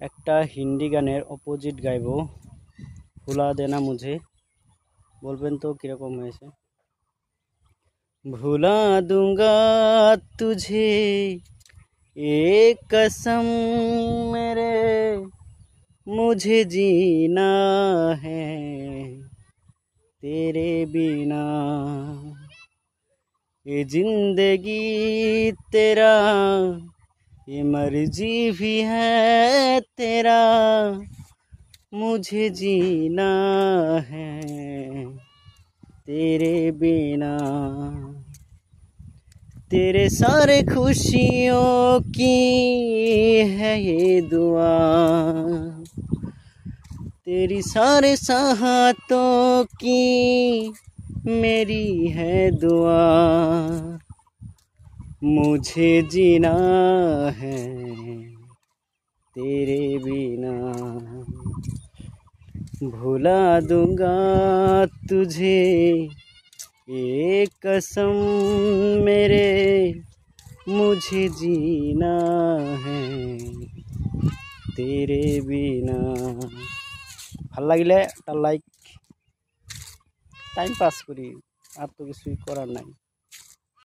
একটা হিন্দি গানের অপোজিট গাইবো, ভুলা দেনা মুঝে। বলবেন তো কিরকম হয়েছে। ভুলা दूंगा तुझे एक कसम मेरे, मुझे जीना है तेरे बिना, ये जिंदगी तेरा, ये मर्जी भी है तेरा, मुझे जीना है तेरे बिना। तेरे सारे खुशियों की है ये दुआ, तेरी सारे साहतों की मेरी है दुआ, मुझे जीना है तेरे बिना। भुला दूंगा तुझे एक कसम मेरे, मुझे जीना है तेरे बिना। ভাল লাগিলে একটা লাইক, টাইম পাস করি, আর তো কিছুই করার নাই।